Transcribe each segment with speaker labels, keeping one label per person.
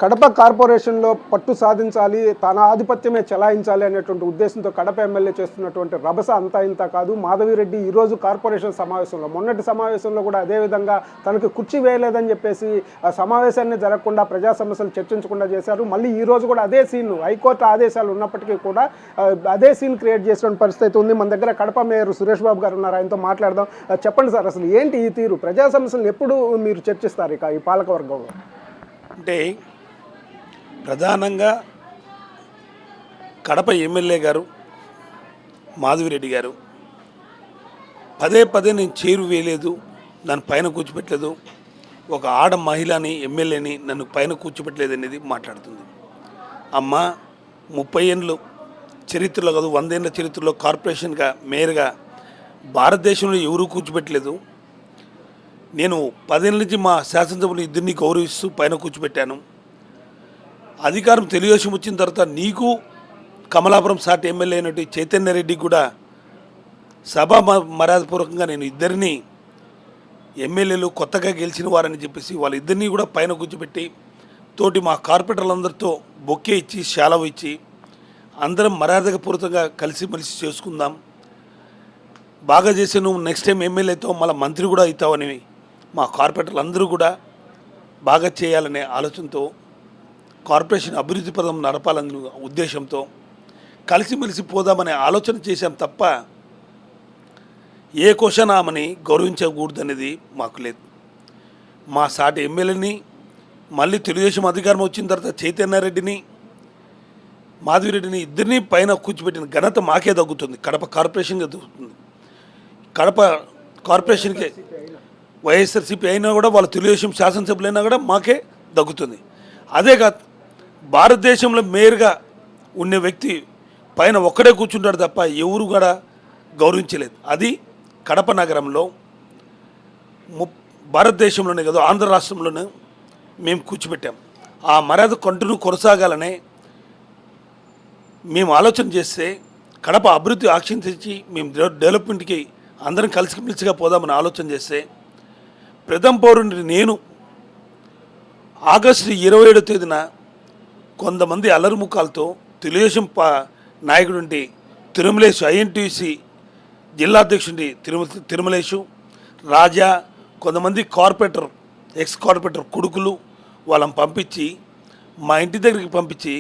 Speaker 1: కడప కార్పొరేషన్లో పట్టు సాధించాలి, తన ఆధిపత్యమే చెలాయించాలి అనేటువంటి ఉద్దేశంతో కడప ఎమ్మెల్యే చేస్తున్నటువంటి రభస అంతా ఇంత కాదు. మాధవిరెడ్డి ఈరోజు కార్పొరేషన్ సమావేశంలో, మొన్నటి సమావేశంలో కూడా అదేవిధంగా తనకు కుర్చీ వేయలేదని చెప్పేసి ఆ సమావేశాన్ని జరగకుండా, ప్రజా సమస్యలు చర్చించకుండా చేశారు. మళ్ళీ ఈరోజు కూడా అదే సీన్, హైకోర్టు ఆదేశాలు ఉన్నప్పటికీ కూడా అదే సీన్ క్రియేట్ చేసిన పరిస్థితి ఉంది. మన దగ్గర కడప మేయర్ సురేష్ బాబు గారు ఉన్నారు, ఆయనతో మాట్లాడదాం. చెప్పండి సార్, అసలు ఏంటి ఈ తీరు? ప్రజా సమస్యలు ఎప్పుడు మీరు చర్చిస్తారు ఇక ఈ పాలకవర్గంలో?
Speaker 2: అంటే ప్రధానంగా కడప ఎమ్మెల్యే గారు మాధవిరెడ్డి గారు పదే పదే నేను చేరు వేయలేదు, నన్ను పైన కూర్చోపెట్టలేదు, ఒక ఆడ మహిళని ఎమ్మెల్యేని నన్ను పైన కూర్చోపెట్టలేదు అనేది మాట్లాడుతుంది. అమ్మ 30 ఏళ్ళు చరిత్రలో కాదు, 100 ఏళ్ళ చరిత్రలో కార్పొరేషన్గా మేయర్గా భారతదేశంలో ఎవరూ కూర్చోపెట్టలేదు. నేను 10 ఏళ్ళ నుంచి మా శాసనసభ్యులు ఇద్దరిని గౌరవిస్తూ పైన కూర్చోపెట్టాను. అధికారం తెలుగుదేశం వచ్చిన తర్వాత నీకు కమలాపురం సాటి ఎమ్మెల్యే అయినట్టు చైతన్యరెడ్డికి కూడా సభా మర్యాదపూర్వకంగా నేను ఇద్దరిని ఎమ్మెల్యేలు కొత్తగా గెలిచిన వారని చెప్పేసి వాళ్ళిద్దరినీ కూడా పైన కూర్చోబెట్టి తోటి మా కార్పొరేటర్లందరితో బొక్కే ఇచ్చి శాలవ ఇచ్చి అందరం మర్యాదపూర్వకంగా కలిసిమెలిసి చేసుకుందాం, బాగా చేసి నువ్వు నెక్స్ట్ టైం ఎమ్మెల్యేతో మళ్ళీ మంత్రి కూడా అవుతావని మా కార్పొరేటర్లు అందరూ కూడా బాగా చేయాలనే ఆలోచనతో కార్పొరేషన్ అభివృద్ధి పదం నడపాలనే ఉద్దేశంతో కలిసిమెలిసి పోదామనే ఆలోచన చేశాం తప్ప ఏ క్వశ్చన్ ఆమెని గౌరవించకూడదనేది మాకు లేదు. మా సాటి ఎమ్మెల్యేని మళ్ళీ తెలుగుదేశం అధికారం వచ్చిన తర్వాత చైతన్యరెడ్డిని మాధవిరెడ్డిని ఇద్దరిని పైన కూర్చోబెట్టిన ఘనత మాకే తగ్గుతుంది, కడప కార్పొరేషన్గా దొరుకుతుంది. కడప కార్పొరేషన్కి వైఎస్ఆర్సీపీ అయినా కూడా వాళ్ళు తెలుగుదేశం శాసనసభ్యులైనా కూడా మాకే దగ్గుతుంది. అదే కాదు, భారతదేశంలో మేయర్గా ఉన్న వ్యక్తి పైన ఒక్కడే కూర్చుంటాడు తప్ప ఎవరు కూడా గౌరవించలేదు. అది కడప నగరంలో భారతదేశంలోనే కాదు, ఆంధ్ర రాష్ట్రంలోనే మేము కూర్చోబెట్టాం. ఆ మర్యాద కంటిన్యూ కొనసాగాలనే మేము ఆలోచన చేస్తే కడప అభివృద్ధి ఆక్షించి మేము డెవలప్మెంట్కి అందరం కలిసిమెలిసిగా పోదామని ఆలోచన చేస్తే ప్రథమ పౌరుని నేను ఆగస్టు 27వ తేదీన కొంతమంది అల్లరిముఖాలతో తెలుగుదేశం నాయకుడి తిరుమలేశు, ఐఎన్టీసీ జిల్లా అధ్యక్షుడి తిరుమలేశు, రాజా, కొంతమంది కార్పొరేటర్ ఎక్స్ కార్పొరేటర్ కొడుకులు వాళ్ళని పంపించి మా ఇంటి దగ్గరికి పంపించి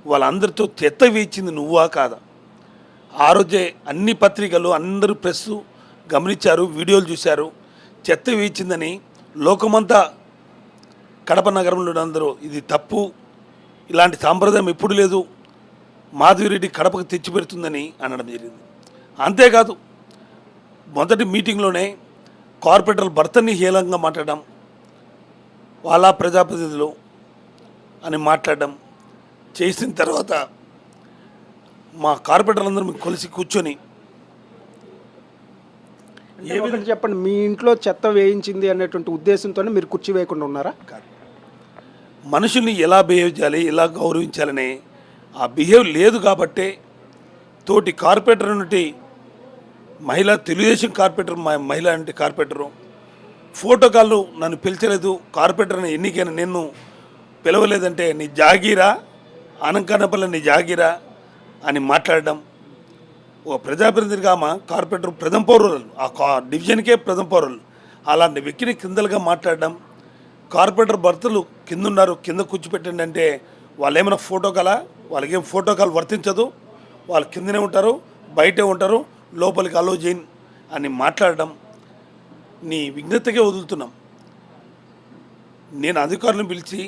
Speaker 2: వాళ్ళందరితో చెత్త వేయించింది నువ్వా కాదా? ఆ రోజే అన్ని పత్రికలు అందరూ ప్రెస్ గమనించారు, వీడియోలు చూశారు. చెత్త వేయించిందని లోకమంతా కడప నగరంలో అందరూ ఇది తప్పు, ఇలాంటి సాంప్రదాయం ఎప్పుడు లేదు, మాధవిరెడ్డి కడపకు తెచ్చిపెడుతుందని అనడం జరిగింది. అంతేకాదు, మొదటి మీటింగ్లోనే కార్పొరేటర్ల భర్తని హేళంగా మాట్లాడడం, వాళ్ళ ప్రజాప్రతినిధులు అని మాట్లాడడం చేసిన తర్వాత మా కార్పొరేటర్లందరూ కలిసి కూర్చొని
Speaker 1: ఏమిటి చెప్పండి, మీ ఇంట్లో చెత్త వేయించింది అనేటువంటి ఉద్దేశంతోనే మీరు కుర్చీ వేయకుండా ఉన్నారా?
Speaker 2: కాదు, మనుషుల్ని ఎలా బిహేవ్ చేయాలి, ఎలా గౌరవించాలనే ఆ బిహేవ్ లేదు కాబట్టే తోటి కార్పొరేటర్ నుండి మహిళ, తెలుగుదేశం కార్పొరేటర్ మహిళ అంటే కార్పొరేటరు ఫోటోకాళ్ళు నన్ను పిలిచలేదు, కార్పొరేటర్ని ఎన్నికైనా నిన్ను పిలవలేదంటే నీ జాగీరా, ఆనంకనపల్లి నీ జాగీరా అని మాట్లాడడం. ఒక ప్రజాప్రతినిధిగా మా కార్పొరేటర్ ప్రథమ పౌరులు, ఆ డివిజన్కే ప్రథమ పౌరులు, అలాంటి వ్యక్తిని కిందలుగా మాట్లాడడం. కార్పొరేటర్ భర్తలు కింద ఉన్నారు, కింద కూర్చోపెట్టండి అంటే వాళ్ళు ఏమైనా ఫోటోకాలా? వాళ్ళకేం ఫోటోకాల్ వర్తించదు, వాళ్ళు కిందనే ఉంటారు, బయటే ఉంటారు, లోపలికి అలో చేయని అని మాట్లాడడం. నీ విజ్ఞతకే వదులుతున్నాం. నేను అధికారులను పిలిచి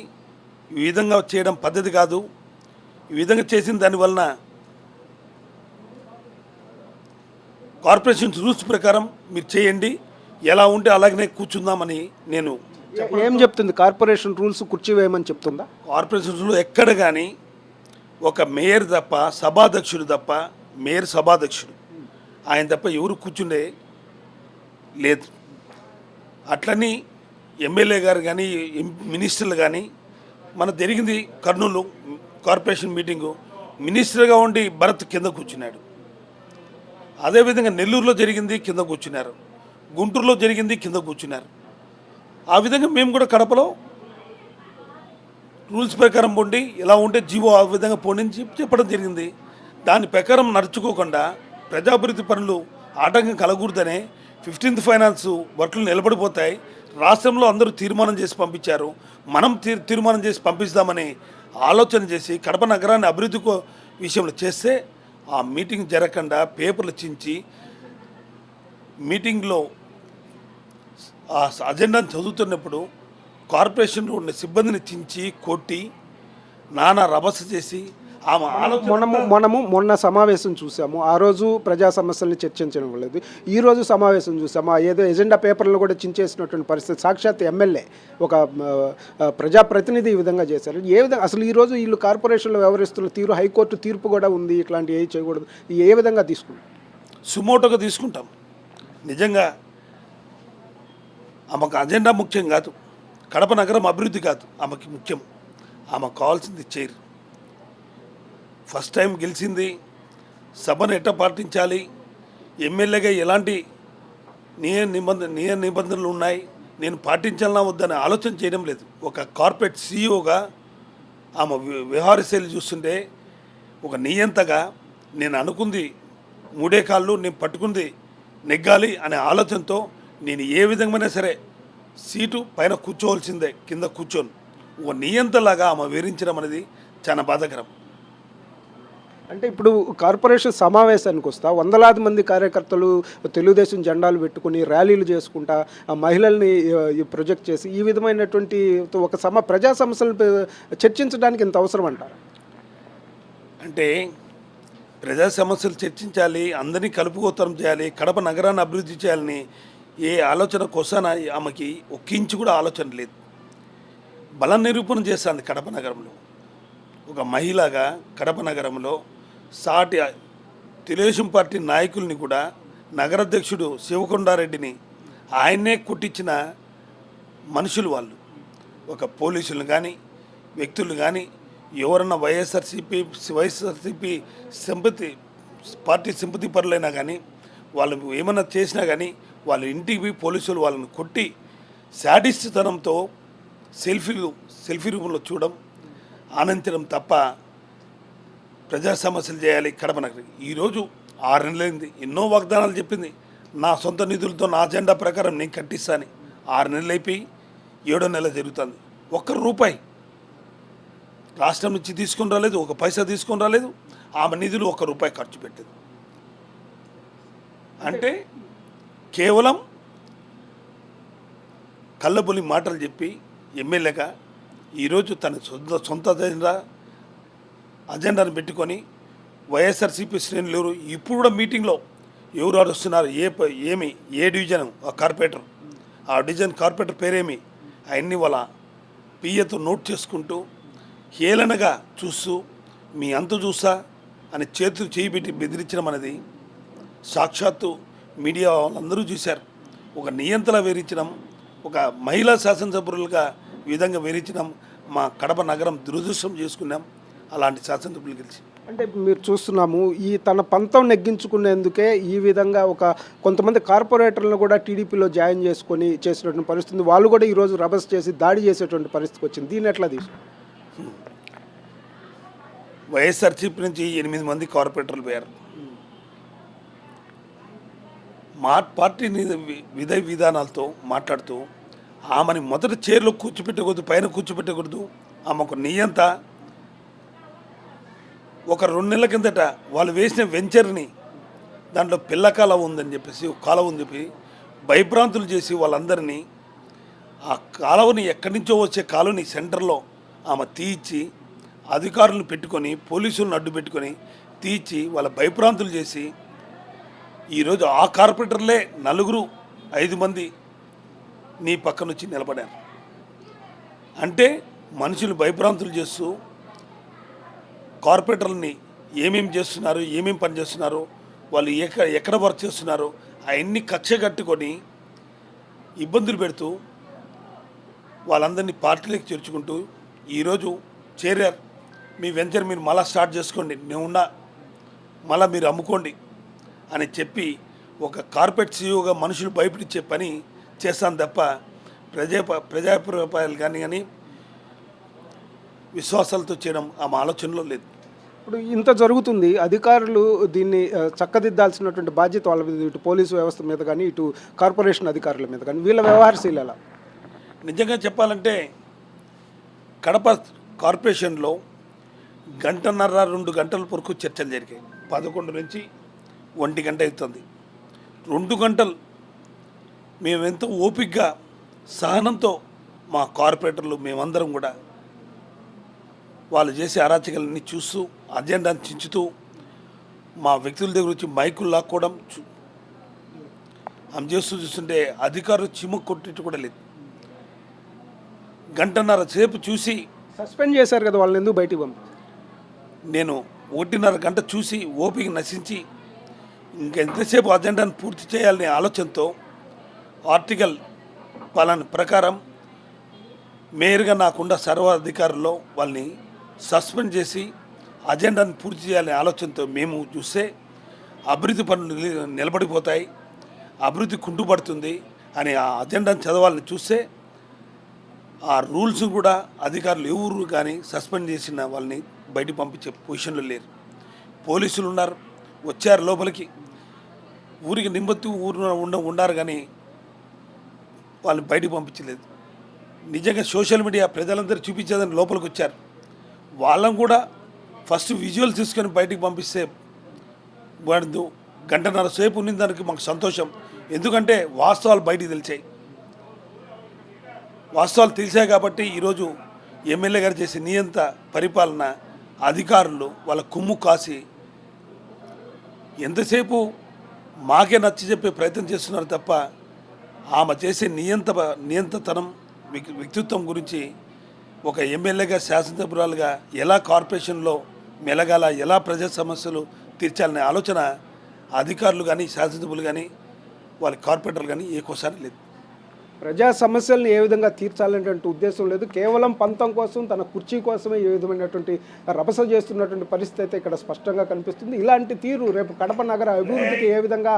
Speaker 2: ఈ విధంగా చేయడం పద్ధతి కాదు, ఈ విధంగా చేసిన దానివలన కార్పొరేషన్ రూల్స్ ప్రకారం మీరు చేయండి, ఎలా ఉంటే అలాగనే కూర్చుందామని నేను
Speaker 1: ఏం చెప్తుంది కార్పొరేషన్ రూల్స్? కుర్చీ వేయమని చెప్తుందా?
Speaker 2: కార్పొరేషన్ రూల్ ఎక్కడ కానీ ఒక మేయర్ తప్ప, సభాధ్యక్షుడు తప్ప, మేయర్ సభాధ్యక్షుడు ఆయన తప్ప ఎవరు కూర్చుండే లేదు. అట్లని ఎమ్మెల్యే గారు కానీ మినిస్టర్లు కానీ మన జరిగింది కర్నూలు కార్పొరేషన్ మీటింగు, మినిస్టర్గా ఉండి భరత్ కింద కూర్చున్నాడు. అదేవిధంగా నెల్లూరులో జరిగింది, కింద కూర్చున్నారు. గుంటూరులో జరిగింది, కింద కూర్చున్నారు. ఆ విధంగా మేము కూడా కడపలో రూల్స్ ప్రకారం పోండి, ఎలా ఉంటే జీవో ఆ విధంగా పోండి అని చెప్పడం జరిగింది. దాని ప్రకారం నడుచుకోకుండా ప్రజాభివృద్ధి పనులు ఆటంకం కలగకూడదనే 15th ఫైనాన్స్ వర్కులు నిలబడిపోతాయి. రాష్ట్రంలో అందరూ తీర్మానం చేసి పంపించారు, మనం తీర్మానం చేసి పంపిస్తామని ఆలోచన చేసి కడప నగరాన్ని అభివృద్ధి విషయంలో చేస్తే ఆ మీటింగ్ జరగకుండా పేపర్లు చించి మీటింగ్లో ఆ అజెండాను చదువుతున్నప్పుడు కార్పొరేషన్లో ఉన్న సిబ్బందిని చించి కొట్టి నానా రభస చేసి ఆమె
Speaker 1: మొన్న సమావేశం చూసాము. ఆ రోజు ప్రజా సమస్యల్ని చర్చించడం లేదు. ఈ రోజు సమావేశం చూసాము. ఏదో ఎజెండా పేపర్లు కూడా చించేసినటువంటి పరిస్థితి. సాక్షాత్ ఎమ్మెల్యే ఒక ప్రజాప్రతినిధి ఈ విధంగా చేశారు. ఏ విధంగా అసలు ఈరోజు వీళ్ళు కార్పొరేషన్లో వ్యవహరిస్తున్న తీరు, హైకోర్టు తీర్పు కూడా ఉంది, ఇట్లాంటివి ఏవి చేయకూడదు, ఏ విధంగా తీసుకుంటాం?
Speaker 2: సుమోటోగా తీసుకుంటాం. నిజంగా ఆమెకు అజెండా ముఖ్యం కాదు, కడప నగరం అభివృద్ధి కాదు ఆమెకి ముఖ్యం. ఆమెకు కావాల్సింది చైర్. ఫస్ట్ టైం గెలిచింది, సభను ఎట్ట పాటించాలి, ఎమ్మెల్యేగా ఎలాంటి నియమ నిబంధనలు ఉన్నాయి, నేను పాటించాలన్నా వద్దనే ఆలోచన చేయడం లేదు. ఒక కార్పొరేట్ సీఈఓగా ఆమె వ్యవహార శైలి చూస్తుంటే ఒక నియంతగా నేను అనుకుంది 3 కాళ్ళు, నేను పట్టుకుంది నెగ్గాలి అనే ఆలోచనతో నేను ఏ విధంగానే సరే సీటు పైన కూర్చోవలసిందే, కింద కూర్చొని ఒక నియంతలాగా ఆమె వివరించడం అనేది చాలా బాధాకరం.
Speaker 1: అంటే ఇప్పుడు కార్పొరేషన్ సమావేశానికి వస్తా వందలాది మంది కార్యకర్తలు తెలుగుదేశం జెండాలు పెట్టుకుని ర్యాలీలు చేసుకుంటా మహిళల్ని ప్రొజెక్ట్ చేసి ఈ విధమైనటువంటి ఒక ప్రజా సమస్యలను చర్చించడానికి ఇంత అవసరం అంటారు?
Speaker 2: అంటే ప్రజా సమస్యలు చర్చించాలి, అందరినీ కలుపుకోతరం చేయాలి, కడప నగరాన్ని అభివృద్ధి చేయాలని ఏ ఆలోచన కోసాన ఆమెకి ఒక్కించి కూడా ఆలోచన లేదు. బల నిరూపణ చేస్తుంది కడప నగరంలో. ఒక మహిళగా కడప నగరంలో సాటి తెలుగుదేశం పార్టీ నాయకుల్ని కూడా, నగరాధ్యక్షుడు శివకొండారెడ్డిని ఆయన్నే కొట్టించిన మనుషులు వాళ్ళు. ఒక పోలీసులు కానీ వ్యక్తులు కానీ ఎవరన్నా వైఎస్ఆర్సీపీ పార్టీ సింపతి పరులైనా కానీ వాళ్ళు ఏమన్నా చేసినా కానీ వాళ్ళ ఇంటికి పోయి పోలీసులు వాళ్ళని కొట్టి శాడిస్ట్తనంతో సెల్ఫీ రూపంలో చూడడం, ఆనందించడం తప్ప ప్రజా సమస్యలు చేయాలి కడప నగరం. ఈరోజు 6 నెలలైంది, ఎన్నో వాగ్దానాలు చెప్పింది. నా సొంత నిధులతో నా అజెండా ప్రకారం నేను కట్టిస్తాను. 6 నెలలు అయిపోయి 7వ నెల జరుగుతుంది. ₹1 రాష్ట్రం నుంచి తీసుకొని రాలేదు, 1 పైసా తీసుకొని రాలేదు. ఆమె నిధులు ₹1 ఖర్చు పెట్టింది. అంటే కేవలం కళ్ళబొలి మాటలు చెప్పి ఎమ్మెల్యేగా ఈరోజు తన సొంత అజెండాను పెట్టుకొని వైఎస్ఆర్సీపీ శ్రేణులు ఎవరు ఇప్పుడు కూడా మీటింగ్లో ఎవరు వస్తున్నారు, ఏ డివిజన్ కార్పొరేటర్, ఆ డివిజన్ కార్పొరేటర్ పేరేమి, అవన్నీ వాళ్ళ పిఏతో నోట్ చేసుకుంటూ హేళనగా చూస్తూ మీ అంత చూసా అని చేతులు చేయిబెట్టి బెదిరించడం అనేది సాక్షాత్తు మీడియా వాళ్ళందరూ చూశారు. ఒక నియంత్రణ వేరించడం, ఒక మహిళా శాసనసభ్యులుగా ఈ విధంగా వేరించడం మా కడప నగరం దురదృష్టం చేసుకున్నాం. అలాంటి శాసనసభ్యులు గెలిచి
Speaker 1: అంటే మీరు చూస్తున్నాము ఈ తన పంతం నెగ్గించుకునేందుకే ఈ విధంగా కొంతమంది కార్పొరేటర్లను కూడా టీడీపీలో జాయిన్ చేసుకొని చేసినటువంటి పరిస్థితి, వాళ్ళు కూడా ఈరోజు రభస్ చేసి దాడి చేసేటువంటి పరిస్థితికి వచ్చింది. దీన్ని ఎట్లా తీసుకు
Speaker 2: వైఎస్ఆర్సీపీ నుంచి 8 మంది కార్పొరేటర్లు పోయారు. మా పార్టీ విధానాలతో మాట్లాడుతూ ఆమెని మొదటి చైర్లో కూర్చోపెట్టకూడదు, పైన కూర్చోపెట్టకూడదు. ఆమెకు నియంత ఒక 2 నెలల కిందట వాళ్ళు వేసిన వెంచర్ని దాంట్లో పిల్ల కాలువ ఉందని చెప్పేసి, ఒక కాలువ ఉందని చెప్పి భయభ్రాంతులు చేసి వాళ్ళందరినీ ఆ కాలువని ఎక్కడి నుంచో వచ్చే కాలువని సెంటర్లో ఆమె తీయించి అధికారులను పెట్టుకొని పోలీసులను అడ్డు పెట్టుకొని తీయించి వాళ్ళ భయభ్రాంతులు చేసి ఈరోజు ఆ కార్పొరేటర్లే 5 మంది నీ పక్కన వచ్చి నిలబడారు. అంటే మనుషులు భయభ్రాంతులు చేస్తూ కార్పొరేటర్లని ఏమేమి చేస్తున్నారు, ఏమేమి పని చేస్తున్నారు, వాళ్ళు ఎక్కడ వర్క్ చేస్తున్నారు అవన్నీ కక్ష కట్టుకొని ఇబ్బందులు పెడుతూ వాళ్ళందరినీ పార్టీలోకి చేర్చుకుంటూ ఈరోజు చేరారు. మీ వెంచర్ మీరు మళ్ళీ స్టార్ట్ చేసుకోండి, నేనున్నా, మళ్ళీ మీరు అమ్ముకోండి అని చెప్పి ఒక కార్పొరేట్ సీఈఓగా మనుషులు భయపడిచ్చే పని చేస్తాను తప్ప ప్రజాప్రయోపాయాలు కానీ విశ్వాసాలతో చేయడం మా ఆలోచనలో లేదు.
Speaker 1: ఇప్పుడు ఇంత జరుగుతుంది, అధికారులు దీన్ని చక్కదిద్దాల్సినటువంటి బాధ్యత వాళ్ళ మీద, ఇటు పోలీసు వ్యవస్థ మీద కానీ ఇటు కార్పొరేషన్ అధికారుల మీద కానీ, వీళ్ళ వ్యవహారశీలు ఎలా?
Speaker 2: నిజంగా చెప్పాలంటే కడప కార్పొరేషన్లో 1.5-2 గంటల వరకు చర్చలు జరిగాయి. 11 నుంచి 1 గంట అవుతుంది. 2 గంటలు మేమెంతో ఓపికగా సహనంతో మా కార్పొరేటర్లు మేమందరం కూడా వాళ్ళు చేసే అరాచకాలన్నీ చూస్తూ అజెండాను చించుతూ మా వ్యక్తుల దగ్గర వచ్చి మైకులు లాక్కోవడం ఆమె చేస్తూ చూస్తుంటే అధికారులు చిమ్ము కొట్టేట్టు కూడా లేదు. 1.5 సేపు చూసి
Speaker 1: సస్పెండ్ చేశారు కదా, వాళ్ళని ఎందుకు బయటికి పంపారు?
Speaker 2: నేను 1.5 గంట చూసి ఓపిక నశించి ఇంకెంతసేపు అజెండాను పూర్తి చేయాలనే ఆలోచనతో ఆర్టికల్ పలాన్ ప్రకారం మేయర్గా నాకున్న సర్వాధికారుల్లో వాళ్ళని సస్పెండ్ చేసి అజెండాను పూర్తి చేయాలనే ఆలోచనతో మేము చూస్తే అభివృద్ధి పనులు నిలబడిపోతాయి, అభివృద్ధి కుంటుపడుతుంది అని ఆ అజెండాను చదవాలని చూస్తే ఆ రూల్స్ కూడా అధికారులు ఎవరు కానీ సస్పెండ్ చేసిన వాళ్ళని బయటికి పంపించే పొజిషన్లో లేరు. పోలీసులు ఉన్నారు, వచ్చారు లోపలికి, ఊరికి నింబత్తు ఉన్నారు కానీ వాళ్ళని బయటికి పంపించలేదు. నిజంగా సోషల్ మీడియా ప్రజలందరూ చూపించేదని లోపలికి వచ్చారు. వాళ్ళని కూడా ఫస్ట్ విజువల్ తీసుకొని బయటికి పంపిస్తే వాడు 1.5 సేపు ఉన్న దానికి మాకు సంతోషం. ఎందుకంటే వాస్తవాలు బయటికి తెలిసాయి. వాస్తవాలు తెలిసాయి కాబట్టి ఈరోజు ఎమ్మెల్యే గారు చేసే నియంత పరిపాలన అధికారులు వాళ్ళ కుమ్ము కాసి ఎంతసేపు మాకే నచ్చ చెప్పే ప్రయత్నం చేస్తున్నారు తప్ప ఆమె చేసే నియంతతనం వ్యక్తిత్వం గురించి ఒక ఎమ్మెల్యేగా శాసనసభ్యురాలుగా ఎలా కార్పొరేషన్లో మెలగాల, ఎలా ప్రజా సమస్యలు తీర్చాలనే ఆలోచన అధికారులు కానీ శాసనసభ్యులు కానీ వాళ్ళ కార్పొరేటర్లు కానీ ఏకోసారి లేదు.
Speaker 1: ప్రజా సమస్యలను ఏ విధంగా తీర్చాలనేటువంటి ఉద్దేశం లేదు, కేవలం పంతం కోసం, తన కుర్చీ కోసమే ఏ విధమైనటువంటి రభస చేస్తున్నటువంటి పరిస్థితి అయితే ఇక్కడ స్పష్టంగా కనిపిస్తుంది. ఇలాంటి తీరు రేపు కడప నగర అభివృద్ధికి ఏ విధంగా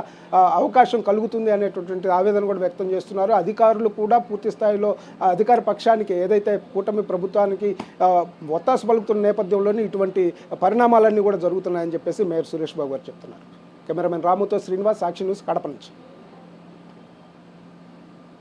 Speaker 1: అవకాశం కలుగుతుంది అనేటటువంటి ఆవేదన కూడా వ్యక్తం చేస్తున్నారు. అధికారులు కూడా పూర్తి స్థాయిలో అధికార పక్షానికి, ఏదైతే కూటమి ప్రభుత్వానికి ఒత్తాసు పలుకుతున్న నేపథ్యంలోనే ఇటువంటి పరిణామాలన్నీ కూడా జరుగుతున్నాయని చెప్పేసి మేయర్ సురేష్ బాబు గారు చెప్తున్నారు. కెమెరామెన్ రాముతో శ్రీనివాస్, సాక్షి న్యూస్, కడప నుంచి.